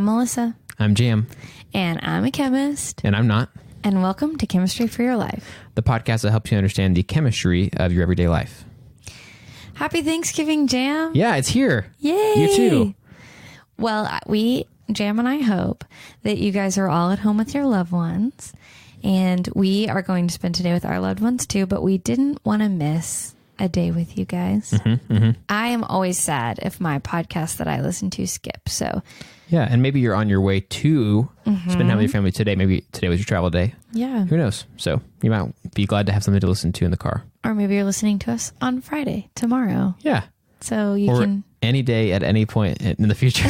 Melissa. I'm Jam. And I'm a chemist. And I'm not. And welcome to Chemistry for Your Life, the podcast that helps you understand the chemistry of your everyday life. Happy Thanksgiving, Jam. Yeah, it's here. Yay. You too. Well, Jam and I hope that you guys are all at home with your loved ones. And we are going to spend today with our loved ones too, but we didn't want to miss a day with you guys. I am always sad if my podcast that I listen to skip. So yeah, and maybe you're on your way to spend time with your family today. Maybe today was your travel day. Yeah. Who knows? So you might be glad to have something to listen to in the car. Or maybe you're listening to us on Friday, tomorrow. Yeah. So you can... any day at any point in the future.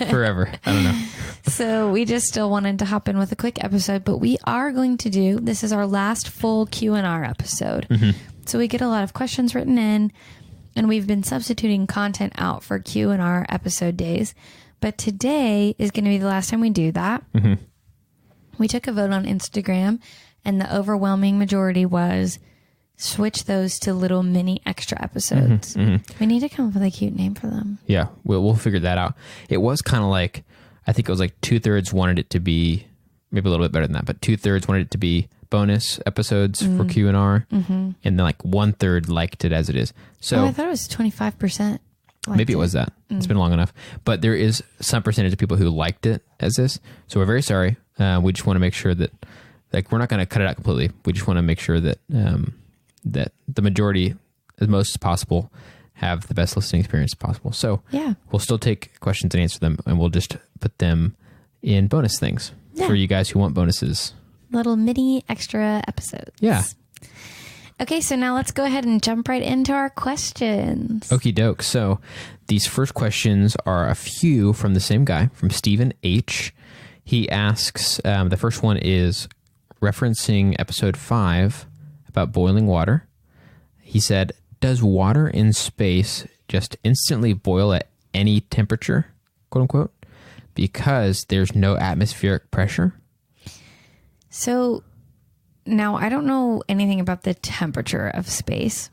Forever. I don't know. So we just still wanted to hop in with a quick episode, but we are going to do... This is our last full Q&R episode. So we get a lot of questions written in, and we've been substituting content out for Q&R episode days. But today is going to be the last time we do that. We took a vote on Instagram, and the overwhelming majority was switch those to little mini extra episodes. We need to come up with a cute name for them. Yeah, we'll figure that out. It was kind of like, I think it was like 2/3 wanted it to be, maybe a little bit better than that, but 2/3 wanted it to be bonus episodes for Q&R, and then like 1/3 liked it as it is. So I thought it was 25%. Maybe it was that. It's been long enough. But there is some percentage of people who liked it as this. So we're very sorry. We just want to make sure that, like, we're not going to cut it out completely. We just want to make sure that that the majority, as most as possible, have the best listening experience possible. So yeah, we'll still take questions and answer them, and we'll just put them in bonus things for you guys who want bonuses. Little mini extra episodes. Yeah. Okay, so now let's go ahead and jump right into our questions. Okie doke. So these first questions are a few from the same guy, from Stephen H. He asks, the first one is referencing episode 5 about boiling water. He said, does water in space just instantly boil at any temperature, quote unquote, because there's no atmospheric pressure? So now I don't know anything about the temperature of space,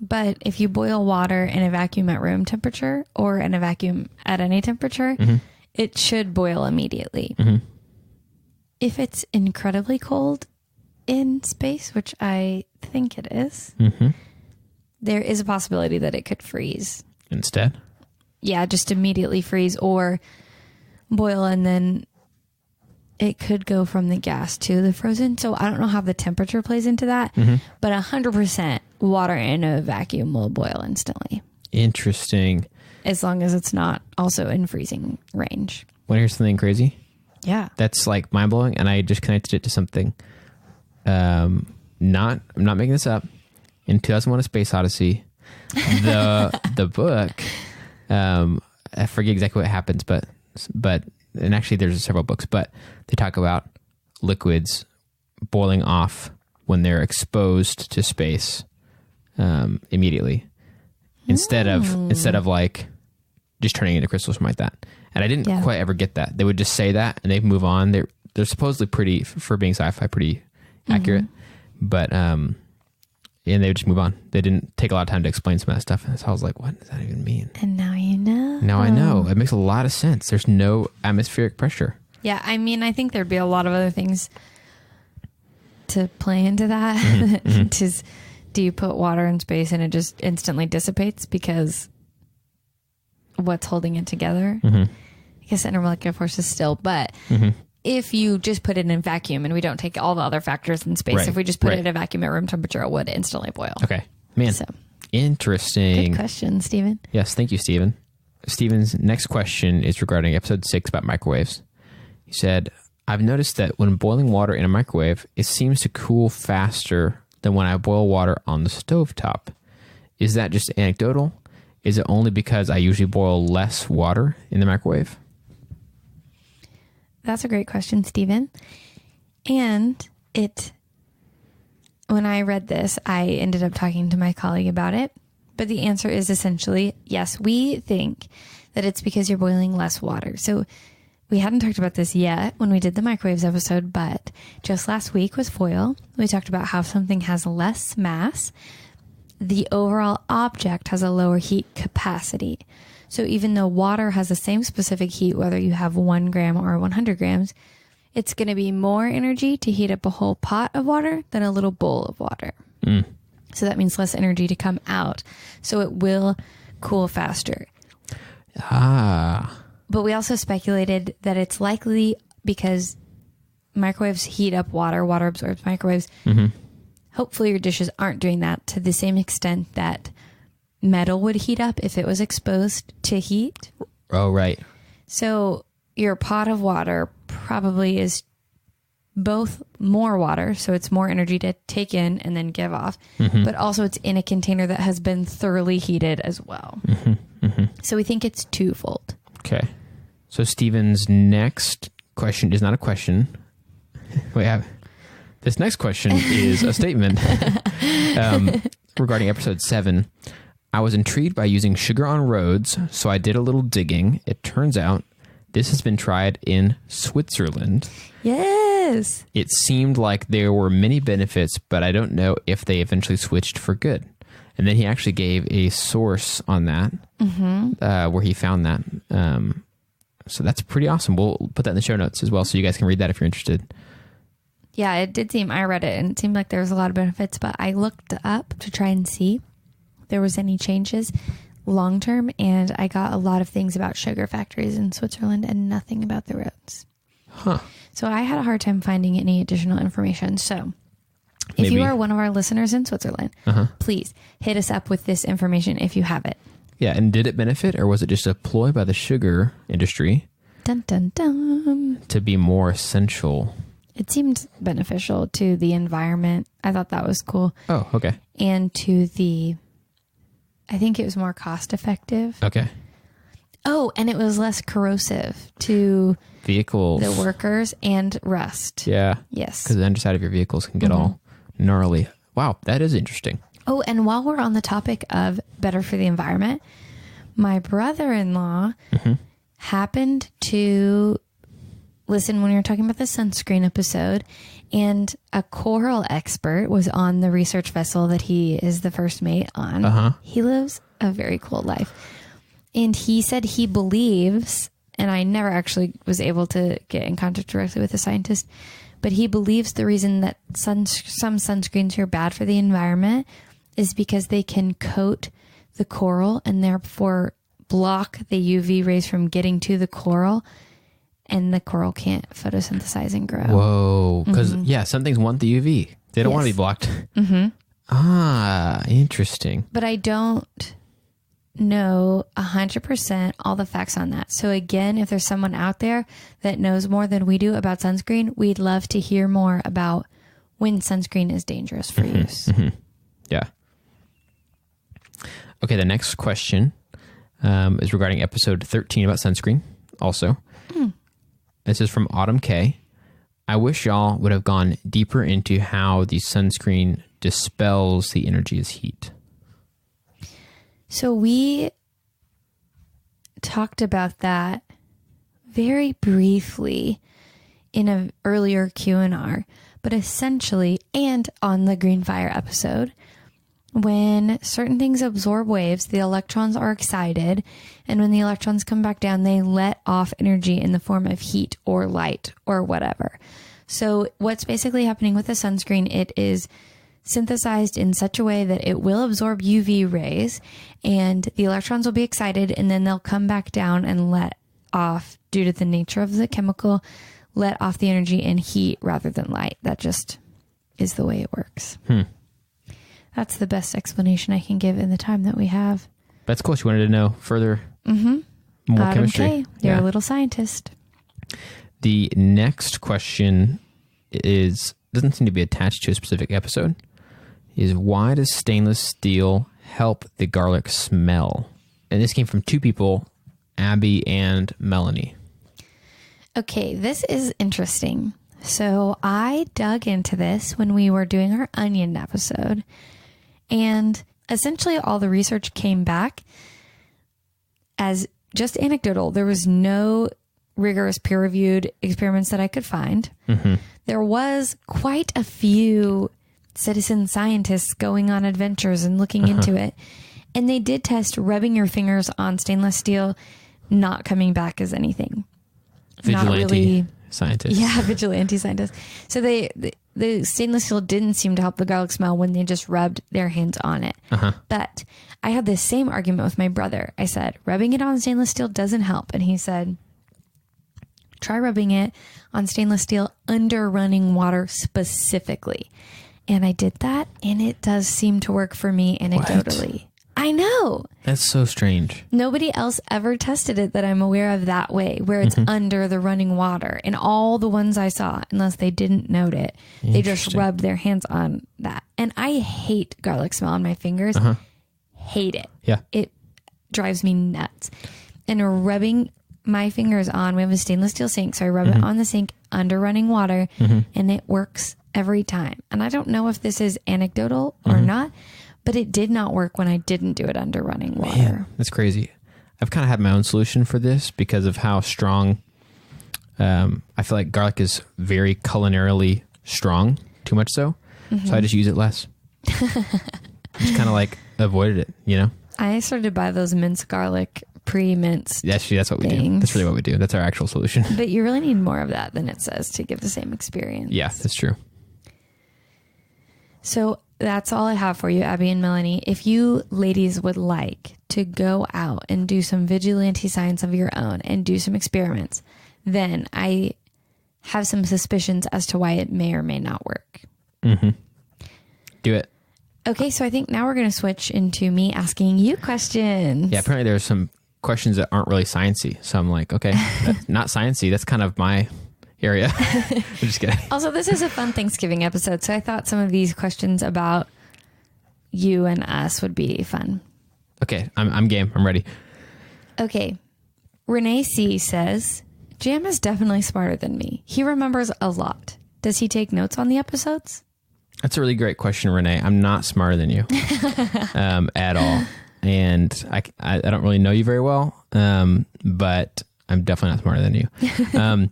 but if you boil water in a vacuum at room temperature or in a vacuum at any temperature, it should boil immediately. If it's incredibly cold in space, which I think it is, there is a possibility that it could freeze. Instead? Yeah, just immediately freeze or boil, and then it could go from the gas to the frozen. So I don't know how the temperature plays into that, but 100% water in a vacuum will boil instantly. Interesting. As long as it's not also in freezing range. Want to hear something crazy? Yeah. That's like mind blowing, and I just connected it to something. I'm not making this up. In 2001: A Space Odyssey, the book, I forget exactly what happens, but and actually there's several books, but they talk about liquids boiling off when they're exposed to space immediately, instead of like just turning into crystals or something like that. And I didn't quite ever get that. They would just say that and they move on. They're supposedly pretty, for being sci-fi, pretty accurate, but and they would just move on. They didn't take a lot of time to explain some of that stuff. And so I was like, what does that even mean? And now you know. Now I know. It makes a lot of sense. There's no atmospheric pressure. Yeah, I mean, I think there'd be a lot of other things to play into that. Just, do you put water in space and it just instantly dissipates because what's holding it together? I guess intermolecular forces still, but if you just put it in a vacuum and we don't take all the other factors in space, if we just put it in a vacuum at room temperature, it would instantly boil. Okay. Man, so, interesting. Good question, Stephen. Yes, thank you, Stephen. Stephen's next question is regarding episode 6 about microwaves. He said, I've noticed that when boiling water in a microwave, it seems to cool faster than when I boil water on the stovetop. Is that just anecdotal? Is it only because I usually boil less water in the microwave? That's a great question, Stephen. And when I read this, I ended up talking to my colleague about it. But the answer is essentially, yes, we think that it's because you're boiling less water. So we hadn't talked about this yet when we did the microwaves episode, but just last week with foil, we talked about how if something has less mass, the overall object has a lower heat capacity. So even though water has the same specific heat, whether you have 1 gram or 100 grams, it's going to be more energy to heat up a whole pot of water than a little bowl of water. So that means less energy to come out. So it will cool faster. But we also speculated that it's likely because microwaves heat up water, water absorbs microwaves. Hopefully your dishes aren't doing that to the same extent that metal would heat up if it was exposed to heat. Oh, right. So your pot of water probably is both more water, so it's more energy to take in and then give off, but also it's in a container that has been thoroughly heated as well. So we think it's twofold. Okay. So Stephen's next question is not a question. This next question is a statement regarding episode 7. I was intrigued by using sugar on roads, so I did a little digging. It turns out this has been tried in Switzerland. Yes. It seemed like there were many benefits, but I don't know if they eventually switched for good. And then he actually gave a source on that, where he found that. So that's pretty awesome. We'll put that in the show notes as well, so you guys can read that if you're interested. Yeah, it did seem, I read it and it seemed like there was a lot of benefits, but I looked up to try and see if there was any changes long term, and I got a lot of things about sugar factories in Switzerland and nothing about the roads. So I had a hard time finding any additional information. So if you are one of our listeners in Switzerland, please hit us up with this information if you have it. Yeah, and did it benefit, or was it just a ploy by the sugar industry Dun, dun, dun. to be more essential? It seemed beneficial to the environment. I thought that was cool. Oh, okay. And to I think it was more cost effective. Okay. Oh, and it was less corrosive to vehicles, the workers, and rust. Yeah. Yes. Because the underside of your vehicles can get all gnarly. Wow, that is interesting. Oh, and while we're on the topic of better for the environment, my brother-in-law happened to listen when we were talking about the sunscreen episode, and a coral expert was on the research vessel that he is the first mate on. He lives a very cool life. And he said he believes, and I never actually was able to get in contact directly with a scientist, but he believes the reason that some sunscreens are bad for the environment is because they can coat the coral and therefore block the UV rays from getting to the coral, and the coral can't photosynthesize and grow. Whoa. Because, some things want the UV. They don't want to be blocked. Interesting. But I don't know 100% all the facts on that. So again, if there's someone out there that knows more than we do about sunscreen, we'd love to hear more about when sunscreen is dangerous for use. Yeah. Okay, the next question is regarding episode 13 about sunscreen also. This is from Autumn K. I wish y'all would have gone deeper into how the sunscreen dispels the energy as heat. So we talked about that very briefly in an earlier Q&R, but essentially, and on the Green Fire episode, when certain things absorb waves, the electrons are excited, and when the electrons come back down, they let off energy in the form of heat or light or whatever. So what's basically happening with the sunscreen, it is synthesized in such a way that it will absorb UV rays, and the electrons will be excited, and then they'll come back down and let off, due to the nature of the chemical, let off the energy in heat rather than light. That just is the way it works. That's the best explanation I can give in the time that we have. That's cool. She wanted to know further, more Autumn chemistry. K, you're a little scientist. The next question doesn't seem to be attached to a specific episode. Is why does stainless steel help the garlic smell? And this came from two people, Abby and Melanie. Okay, this is interesting. So I dug into this when we were doing our onion episode, and essentially all the research came back as just anecdotal. There was no rigorous peer-reviewed experiments that I could find. There was quite a few citizen scientists going on adventures and looking into it. And they did test rubbing your fingers on stainless steel, not coming back as anything. Vigilante scientists. Yeah, vigilante scientists. So the stainless steel didn't seem to help the garlic smell when they just rubbed their hands on it. But I had the same argument with my brother. I said, rubbing it on stainless steel doesn't help. And he said, try rubbing it on stainless steel under running water specifically. And I did that, and it does seem to work for me anecdotally. What? I know. That's so strange. Nobody else ever tested it that I'm aware of that way, where it's under the running water. And all the ones I saw, unless they didn't note it, they just rubbed their hands on that. And I hate garlic smell on my fingers. Hate it. Yeah. It drives me nuts. And rubbing my fingers on, we have a stainless steel sink, so I rub it on the sink under running water, and it works every time. And I don't know if this is anecdotal or not, but it did not work when I didn't do it under running water. Man, that's crazy. I've kind of had my own solution for this because of how strong. I feel like garlic is very culinarily strong, too much so. So I just use it less. Just kind of like avoided it, you know? I started to buy those minced garlic, pre-minced. Actually, that's what we do. That's really what we do. That's our actual solution. But you really need more of that than it says to give the same experience. Yeah, that's true. So that's all I have for you, Abby and Melanie. If you ladies would like to go out and do some vigilante science of your own and do some experiments, then I have some suspicions as to why it may or may not work. Do it. Okay, so I think now we're going to switch into me asking you questions. Yeah, apparently there's some questions that aren't really sciencey. So I'm like, okay, that's not sciencey. That's kind of my area. I'm just kidding. Also, this is a fun Thanksgiving episode, so I thought some of these questions about you and us would be fun. Okay, I'm game. I'm ready. Okay. Renee C says, Jam is definitely smarter than me. He remembers a lot. Does he take notes on the episodes? That's a really great question, Renee. I'm not smarter than you at all. And I don't really know you very well, but I'm definitely not smarter than you.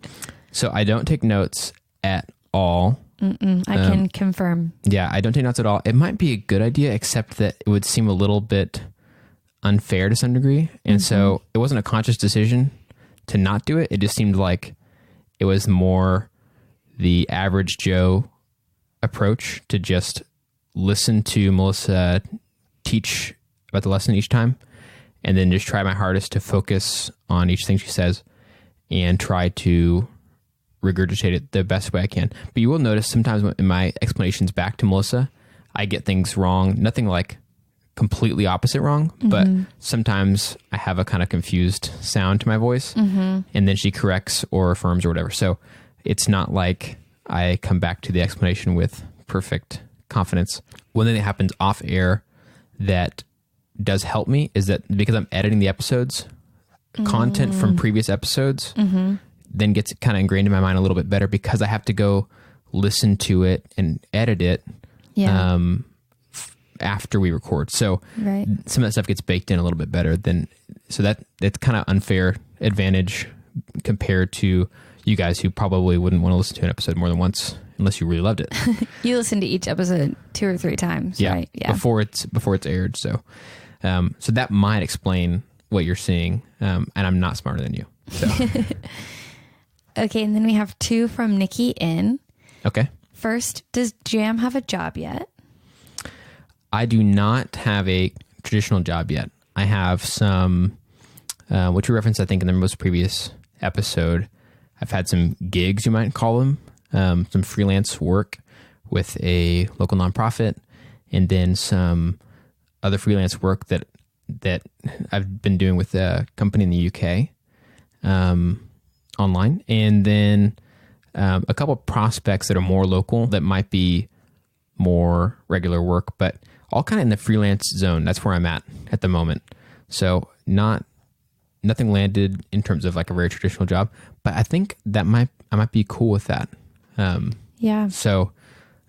So I don't take notes at all. I can confirm. Yeah, I don't take notes at all. It might be a good idea, except that it would seem a little bit unfair to some degree. And so it wasn't a conscious decision to not do it. It just seemed like it was more the average Joe approach to just listen to Melissa teach about the lesson each time and then just try my hardest to focus on each thing she says and try to regurgitate it the best way I can. But you will notice sometimes in my explanations back to Melissa, I get things wrong. Nothing like completely opposite wrong, but sometimes I have a kind of confused sound to my voice and then she corrects or affirms or whatever. So it's not like I come back to the explanation with perfect confidence. One thing that happens off air that does help me is that because I'm editing the episodes, content from previous episodes then gets kind of ingrained in my mind a little bit better because I have to go listen to it and edit it after we record. So some of that stuff gets baked in a little bit better than, so that's kind of unfair advantage compared to you guys who probably wouldn't want to listen to an episode more than once unless you really loved it. You listen to each episode 2 or 3 times, right? Yeah. Before it's aired. So that might explain what you're seeing. And I'm not smarter than you. So. Okay. And then we have 2 from Nikki N. Okay. First, does Jam have a job yet? I do not have a traditional job yet. I have some, which we referenced, I think, in the most previous episode. I've had some gigs, you might call them, some freelance work with a local nonprofit, and then some other freelance work that I've been doing with a company in the UK online, and then a couple of prospects that are more local that might be more regular work, but all kind of in the freelance zone. That's where I'm at the moment. So nothing landed in terms of like a very traditional job, but I think that I might be cool with that. Yeah. So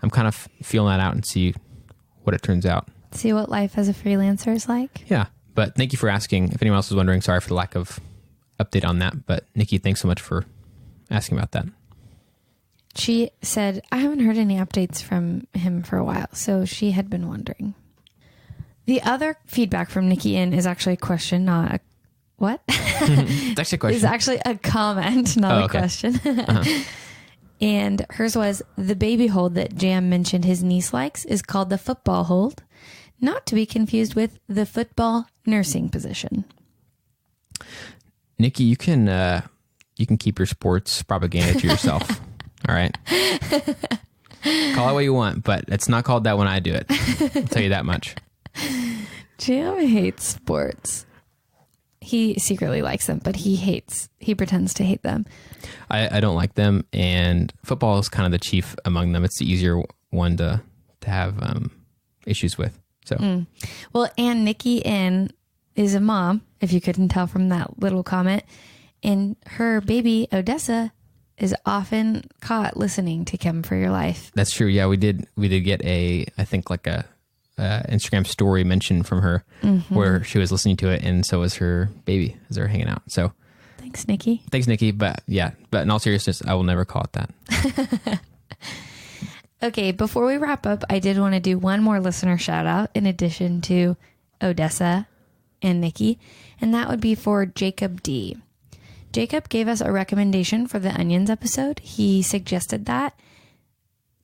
I'm kind of feeling that out and see what it turns out. See what life as a freelancer is like. Yeah. But thank you for asking. If anyone else was wondering, sorry for the lack of update on that. But Nikki, thanks so much for asking about that. She said, I haven't heard any updates from him for a while, so she had been wondering. The other feedback from Nikki N is actually a question, not a... What? It's actually a question. It's actually a comment, not a question. And hers was, the baby hold that Jam mentioned his niece likes is called the football hold, not to be confused with the football nursing position. Nikki, you can keep your sports propaganda to yourself. All right. Call it what you want, but it's not called that when I do it. I'll tell you that much. Jam hates sports. He secretly likes them, but he pretends to hate them. I don't like them, and football is kind of the chief among them. It's the easier one to have issues with. So, Well, and Nikki N is a mom, if you couldn't tell from that little comment, and her baby Odessa is often caught listening to Chem for Your Life. That's true. Yeah, we did get a Instagram story mentioned from her where she was listening to it, and so was her baby as they were hanging out. So thanks, Nikki. But in all seriousness, I will never call it that. Okay, before we wrap up, I did want to do one more listener shout out in addition to Odessa and Nikki, and that would be for Jacob D. Jacob gave us a recommendation for the Onions episode. He suggested that,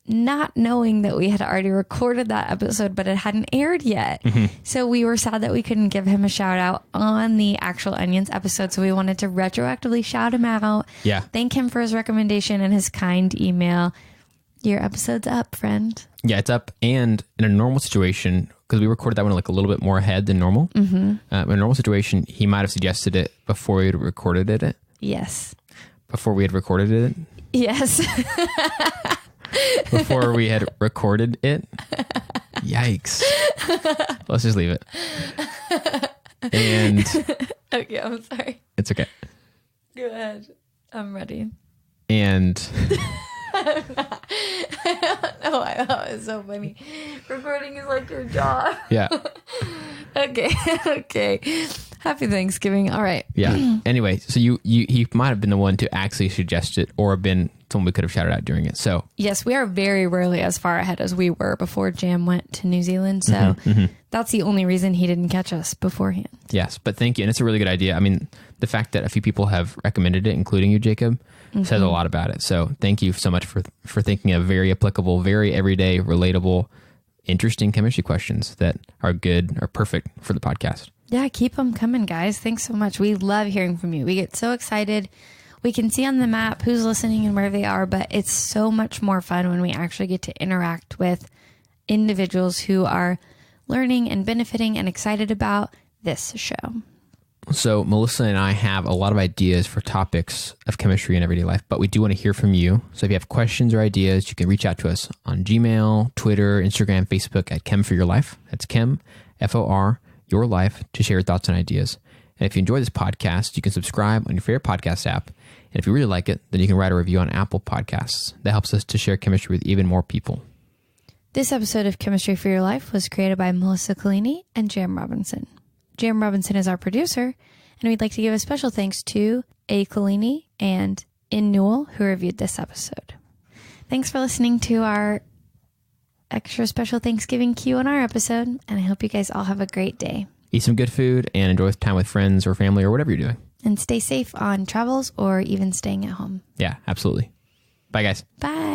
not knowing that we had already recorded that episode, but it hadn't aired yet. So we were sad that we couldn't give him a shout out on the actual Onions episode. So we wanted to retroactively shout him out. Yeah. Thank him for his recommendation and his kind email. Your episode's up, friend. Yeah, it's up. And in a normal situation, because we recorded that one like a little bit more ahead than normal. In a normal situation, he might have suggested it before we had recorded it. Yes. Before we had recorded it? Yes. Before we had recorded it? Yikes. Let's just leave it. And okay, I'm sorry. it's okay. Go ahead. I'm ready. And I don't know why that was so funny. Recording is like your job. yeah. Okay. Happy Thanksgiving. All right. Yeah. Anyway, so he might have been the one to actually suggest it or been someone we could have shouted out during it. So yes, we are very rarely as far ahead as we were before Jam went to New Zealand. So that's the only reason he didn't catch us beforehand. Yes, but thank you. And it's a really good idea. I mean, the fact that a few people have recommended it, including you, Jacob, says a lot about it. So thank you so much for thinking of very applicable, very everyday, relatable, interesting chemistry questions that are good or perfect for the podcast. Yeah, keep them coming, guys. Thanks so much. We love hearing from you. We get so excited. We can see on the map who's listening and where they are, but it's so much more fun when we actually get to interact with individuals who are learning and benefiting and excited about this show. So Melissa and I have a lot of ideas for topics of chemistry in everyday life, but we do want to hear from you. So if you have questions or ideas, you can reach out to us on Gmail, Twitter, Instagram, Facebook at Chem for Your Life. That's Chem, F-O-R, Your Life, to share your thoughts and ideas. And if you enjoy this podcast, you can subscribe on your favorite podcast app. And if you really like it, then you can write a review on Apple Podcasts. That helps us to share chemistry with even more people. This episode of Chemistry for Your Life was created by Melissa Collini and Jam Robinson. Jam Robinson is our producer, and we'd like to give a special thanks to A. Collini and In Newell, who reviewed this episode. Thanks for listening to our extra special Thanksgiving Q&R episode, and I hope you guys all have a great day. Eat some good food and enjoy time with friends or family or whatever you're doing. And stay safe on travels or even staying at home. Yeah, absolutely. Bye, guys. Bye.